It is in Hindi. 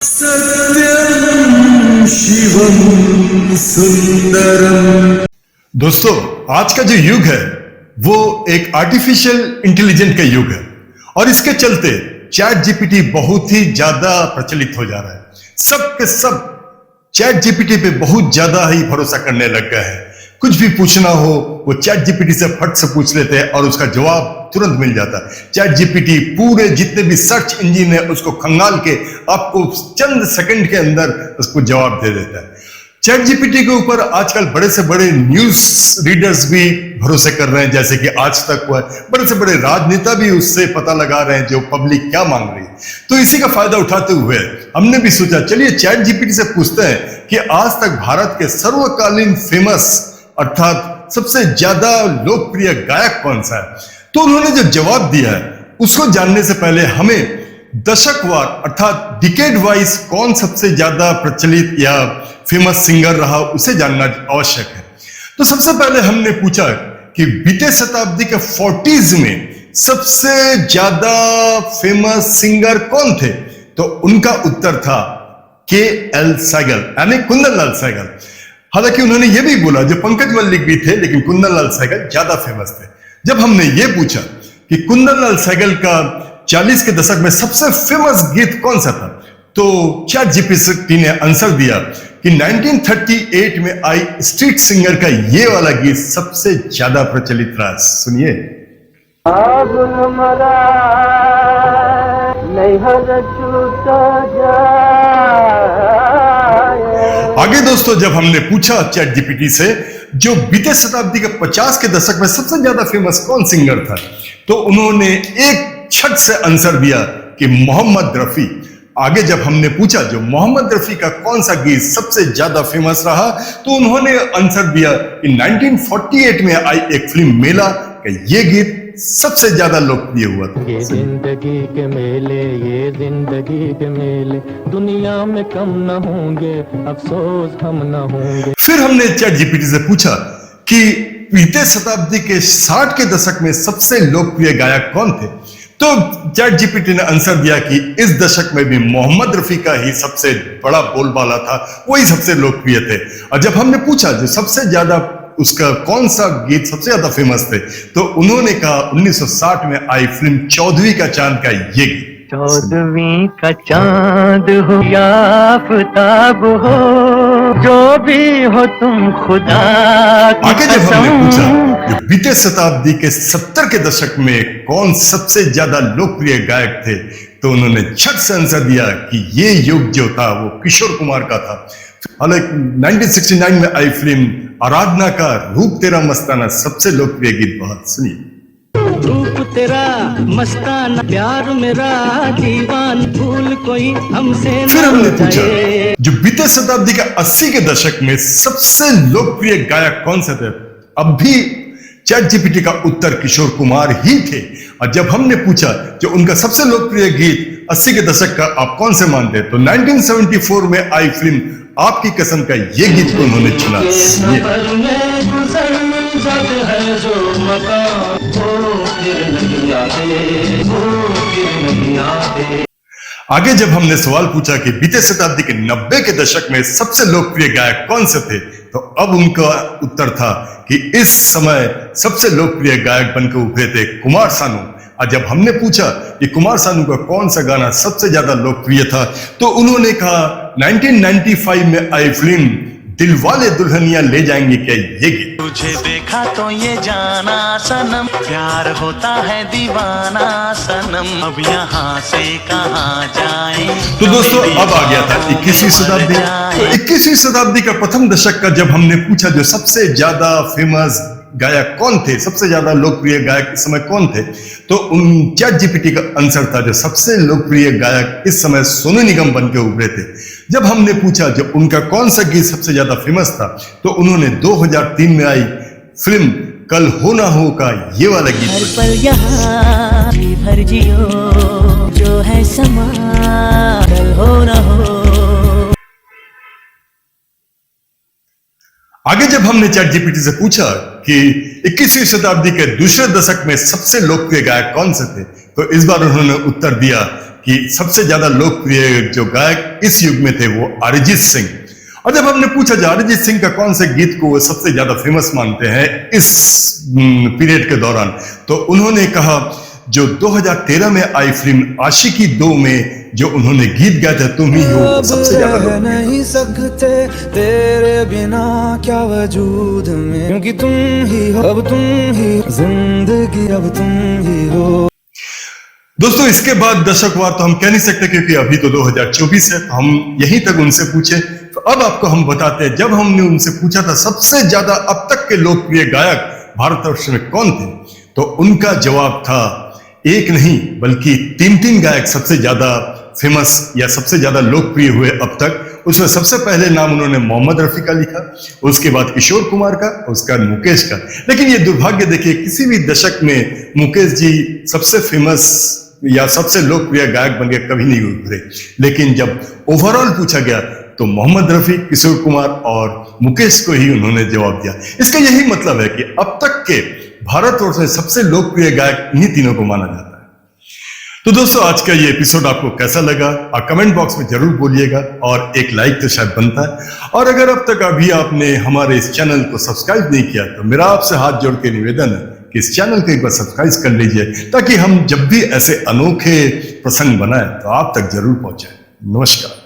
सत्यम शिवम सुंदरम। दोस्तों, आज का जो युग है वो एक आर्टिफिशियल इंटेलिजेंस का युग है और इसके चलते चैट जीपीटी बहुत ही ज्यादा प्रचलित हो जा रहा है। सब के सब चैट जीपीटी पे बहुत ज्यादा ही भरोसा करने लग गए हैं। कुछ भी पूछना हो वो चैट जीपीटी से फट से पूछ लेते हैं और उसका जवाब तुरंत मिल जाता है। चैट जीपीटी पूरे जितने भी सर्च इंजन है उसको खंगाल के आपको चंद सेकंड के अंदर उसको जवाब दे देता है। चैट जीपीटी के ऊपर आजकल बड़े से बड़े न्यूज रीडर्स भी भरोसे कर रहे हैं, जैसे कि आज तक हुआ। बड़े से बड़े राजनेता भी उससे पता लगा रहे हैं जो पब्लिक क्या मांग रही है। तो इसी का फायदा उठाते हुए हमने भी सोचा चलिए चैट जीपीटी से पूछते हैं कि आज तक भारत के सर्वकालीन फेमस अर्थात सबसे ज्यादा लोकप्रिय गायक कौन सा है। तो उन्होंने जो जवाब दिया है उसको जानने से पहले हमें दशकवार अर्थात डिकेड वाइज कौन सबसे ज्यादा प्रचलित या फेमस सिंगर रहा उसे जानना आवश्यक है। तो सबसे पहले हमने पूछा कि बीते शताब्दी के 40s में सबसे ज्यादा फेमस सिंगर कौन थे। तो उनका उत्तर था के.एल. सहगल यानी कुंदन लाल सहगल। हालांकि उन्होंने ये भी बोला जो पंकज मल्लिक भी थे, लेकिन कुंदन लाल सहगल ज्यादा फेमस थे। जब हमने ये पूछा कि कुंदन लाल सहगल का 40 के दशक में सबसे फेमस गीत कौन सा था, तो चैट जीपीटी ने आंसर दिया कि 1938 में आई स्ट्रीट सिंगर का ये वाला गीत सबसे ज्यादा प्रचलित रहा। सुनिए। आगे दोस्तों, जब हमने पूछा चैट जीपीटी से जो बीते शताब्दी के 50 के दशक में सबसे ज्यादा फेमस कौन सिंगर था, तो उन्होंने एक छट से आंसर दिया कि मोहम्मद रफी। आगे जब हमने पूछा जो मोहम्मद रफी का कौन सा गीत सबसे ज्यादा फेमस रहा, तो उन्होंने आंसर दिया कि 1948 में आई एक फिल्म मेला का ये गीत सबसे ज्यादा लोकप्रिय हुआ था। ये जिंदगी के मेले, ये जिंदगी के मेले दुनिया में कम न होंगे, अफसोस हम न होंगे। फिर हमने चैट जीपीटी से पूछा कि बीते शताब्दी के 60 के दशक में सबसे लोकप्रिय गायक कौन थे, तो चैट जीपीटी ने आंसर दिया कि इस दशक में भी मोहम्मद रफी का ही सबसे बड़ा बोलबाला था, वही सबसे लोकप्रिय थे। और जब हमने पूछा जो सबसे ज्यादा उसका कौन सा गीत सबसे ज्यादा फेमस थे, तो उन्होंने कहा 1960 में आई फिल्म चौदहवीं का चांद का ये गीत। चौदहवीं का चांद हो या आफताब हो, जो भी हो तुम खुदा की आगे जब हमने कसम। पूछा जो बीते शताब्दी के 70 के दशक में कौन सबसे ज्यादा लोकप्रिय गायक थे, तो उन्होंने झट से आंसर दिया कि ये युग जो था वो किशोर कुमार का था। हालांकि 1969 में आई फिल्म आराधना का रूप तेरा मस्ताना सबसे लोकप्रिय गीत। बहुत सुनिए। रूप तेरा मस्ताना, प्यार मेरा दीवान, भूल कोई हमसे न फिर हमने पूछा जाए। जो बीते शताब्दी के 80 के दशक में सबसे लोकप्रिय गायक कौन से थे, अब भी चैट जीपीटी का उत्तर किशोर कुमार ही थे। और जब हमने पूछा जो उनका सबसे लोकप्रिय गीत 80 के दशक का आप कौन से मानते हैं, तो 1974 में आई फिल्म आपकी कसम का ये गीत को उन्होंने चुना। आगे जब हमने सवाल पूछा कि बीते शताब्दी के 90 के दशक में सबसे लोकप्रिय गायक कौन से थे, तो अब उनका उत्तर था कि इस समय सबसे लोकप्रिय गायक बनकर उभरे थे कुमार सानू। और जब हमने पूछा कि कुमार सानू का कौन सा गाना सबसे ज्यादा लोकप्रिय था, तो उन्होंने कहा 1995 में आई फिल्म दिलवाले दुल्हनिया ले जाएंगे क्या ये गीत। तुझे देखा तो ये जाना सनम, प्यार होता है दीवाना सनम, अब यहाँ से कहाँ जाए। तो दोस्तों, अब आ गया था 21वीं शताब्दी। तो 21वीं शताब्दी का प्रथम दशक का जब हमने पूछा जो सबसे ज्यादा फेमस गायक कौन थे, सबसे ज्यादा लोकप्रिय गायक इस समय कौन थे, तो उन चैट जीपीटी का आंसर था जो सबसे लोकप्रिय गायक इस समय सोनू निगम बन के उभरे थे। जब हमने पूछा जो उनका कौन सा गीत सबसे ज्यादा फेमस था, तो उन्होंने 2003 में आई फिल्म कल हो ना हो का ये वाला गीत। हर पल यहाँ भर जियो, जो है समा कल हो ना हो। आगे जब हमने चैट जीपीटी से पूछा कि 21वीं शताब्दी के दूसरे दशक में सबसे लोकप्रिय गायक कौन से थे, तो इस बार उन्होंने उत्तर दिया कि सबसे ज्यादा लोकप्रिय जो गायक इस युग में थे वो अरिजीत सिंह। और जब हमने पूछा जो अरिजीत सिंह का कौन से गीत को वो सबसे ज्यादा फेमस मानते हैं इस पीरियड के दौरान, तो उन्होंने कहा जो 2013 में आई फिल्म आशिकी 2 में जो उन्होंने गीत गाया था तुम ही हो, वो सबसे ज्यादा रह नहीं सकते तेरे बिना क्या वजूद में, क्योंकि तुम ही हो, अब तुम ही जिंदगी, अब तुम ही हो। दोस्तों इसके बाद दशकवार तो हम कह नहीं सकते क्योंकि अभी तो 2024 है, तो हम यहीं तक उनसे पूछे। तो अब आपको हम बताते हैं जब हमने उनसे पूछा था सबसे ज्यादा अब तक के लोकप्रिय गायक भारतवर्ष में कौन थे, तो उनका जवाब था एक नहीं बल्कि 3 गायक सबसे ज्यादा फेमस या सबसे ज्यादा लोकप्रिय हुए अब तक। उसमें सबसे पहले नाम उन्होंने मोहम्मद रफी का लिखा, उसके बाद किशोर कुमार का, उसका मुकेश का। लेकिन ये दुर्भाग्य देखिए किसी भी दशक में मुकेश जी सबसे फेमस या सबसे लोकप्रिय गायक बन के कभी नहीं उभरे। लेकिन जब ओवरऑल पूछा गया तो मोहम्मद रफी, किशोर कुमार और मुकेश को ही उन्होंने जवाब दिया। इसका यही मतलब है कि अब तक के भारतवर्ष में सबसे लोकप्रिय गायक इन्हीं तीनों को माना जाता है। तो दोस्तों आज का ये एपिसोड आपको कैसा लगा आप कमेंट बॉक्स में जरूर बोलिएगा, और एक लाइक तो शायद बनता है। और अगर अब तक अभी आपने हमारे इस चैनल को सब्सक्राइब नहीं किया तो मेरा आपसे हाथ जोड़ के निवेदन है कि इस चैनल को एक बार सब्सक्राइब कर लीजिए, ताकि हम जब भी ऐसे अनोखे प्रसंग बनाए तो आप तक जरूर पहुंचे। नमस्कार।